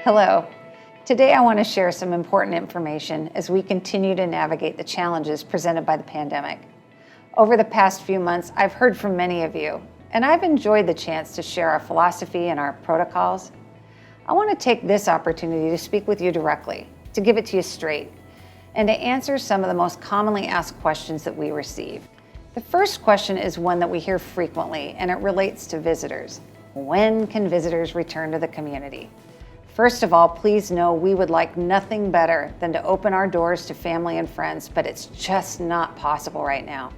Hello. Today I want to share some important information as we continue to navigate the challenges presented by the pandemic. Over the past few months, I've heard from many of you, and I've enjoyed the chance to share our philosophy and our protocols. I want to take this opportunity to speak with you directly, to give it to you straight, and to answer some of the most commonly asked questions that we receive. The first question is one that we hear frequently, and it relates to visitors. When can visitors return to the community? First of all, please know we would like nothing better than to open our doors to family and friends, but it's just not possible right now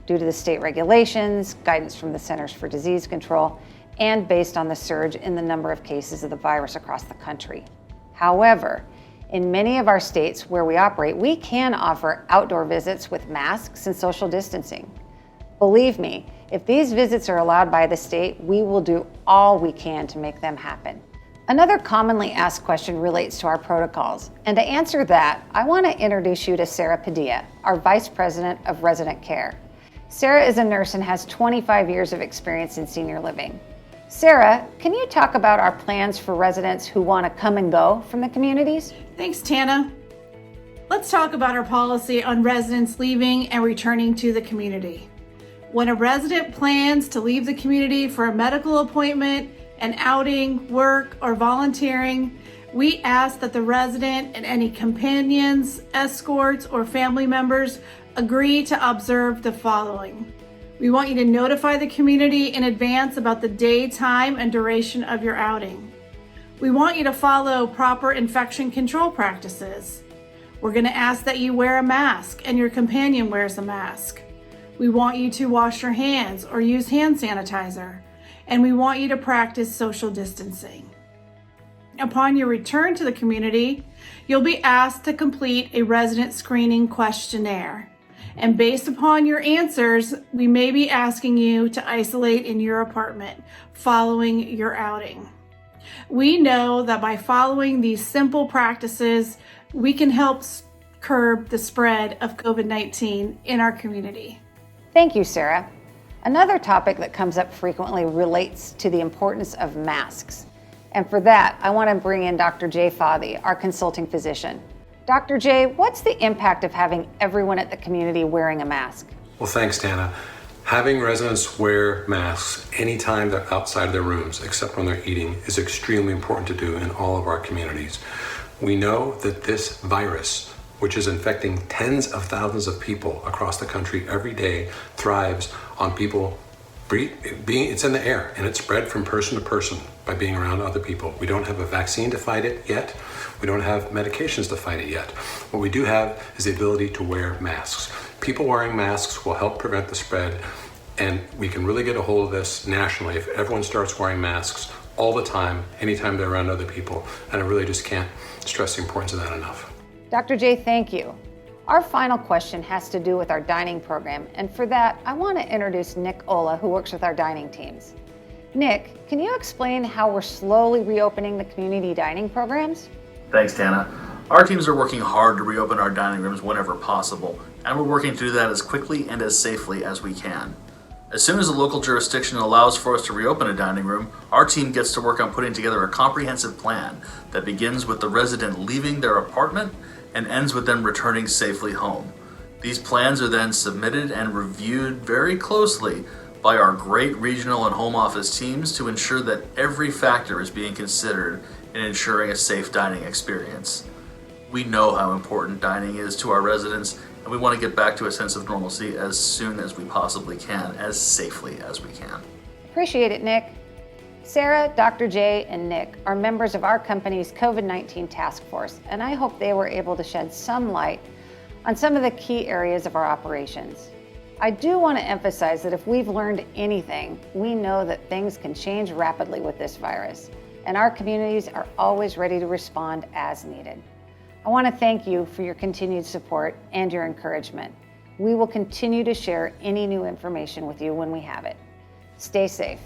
due to the state regulations, guidance from the Centers for Disease Control, and based on the surge in the number of cases of the virus across the country. However, in many of our states where we operate, we can offer outdoor visits with masks and social distancing. Believe me, if these visits are allowed by the state, we will do all we can to make them happen. Another commonly asked question relates to our protocols, and to answer that, I want to introduce you to Sarah Padilla, our Vice President of Resident Care. Sarah is a nurse and has 25 years of experience in senior living. Sarah, can you talk about our plans for residents who want to come and go from the communities? Thanks, Tana. Let's talk about our policy on residents leaving and returning to the community. When a resident plans to leave the community for a medical appointment, an outing, work, or volunteering, we ask that the resident and any companions, escorts, or family members agree to observe the following. We want you to notify the community in advance about the day, time, and duration of your outing. We want you to follow proper infection control practices. We're going to ask that you wear a mask and your companion wears a mask. We want you to wash your hands or use hand sanitizer. And we want you to practice social distancing. Upon your return to the community, you'll be asked to complete a resident screening questionnaire. And based upon your answers, we may be asking you to isolate in your apartment following your outing. We know that by following these simple practices, we can help curb the spread of COVID-19 in our community. Thank you, Sarah. Another topic that comes up frequently relates to the importance of masks. And for that, I want to bring in Dr. Jay Fadi, our consulting physician. Dr. Jay, what's the impact of having everyone at the community wearing a mask? Well, thanks, Tana. Having residents wear masks anytime they're outside of their rooms, except when they're eating, is extremely important to do in all of our communities. We know that this virus, which is infecting tens of thousands of people across the country every day, thrives on people it's in the air, and it's spread from person to person by being around other people. We don't have a vaccine to fight it yet. We don't have medications to fight it yet. What we do have is the ability to wear masks. People wearing masks will help prevent the spread, and we can really get a hold of this nationally if everyone starts wearing masks all the time, anytime they're around other people, and I really just can't stress the importance of that enough. Dr. Jay, thank you. Our final question has to do with our dining program, and for that, I want to introduce Nick Ola, who works with our dining teams. Nick, can you explain how we're slowly reopening the community dining programs? Thanks, Tana. Our teams are working hard to reopen our dining rooms whenever possible, and we're working to do that as quickly and as safely as we can. As soon as a local jurisdiction allows for us to reopen a dining room, our team gets to work on putting together a comprehensive plan that begins with the resident leaving their apartment and ends with them returning safely home. These plans are then submitted and reviewed very closely by our great regional and home office teams to ensure that every factor is being considered in ensuring a safe dining experience. We know how important dining is to our residents, and we want to get back to a sense of normalcy as soon as we possibly can, as safely as we can. Appreciate it, Nick. Sarah, Dr. Jay, and Nick are members of our company's COVID-19 task force, and I hope they were able to shed some light on some of the key areas of our operations. I do want to emphasize that if we've learned anything, we know that things can change rapidly with this virus, and our communities are always ready to respond as needed. I want to thank you for your continued support and your encouragement. We will continue to share any new information with you when we have it. Stay safe.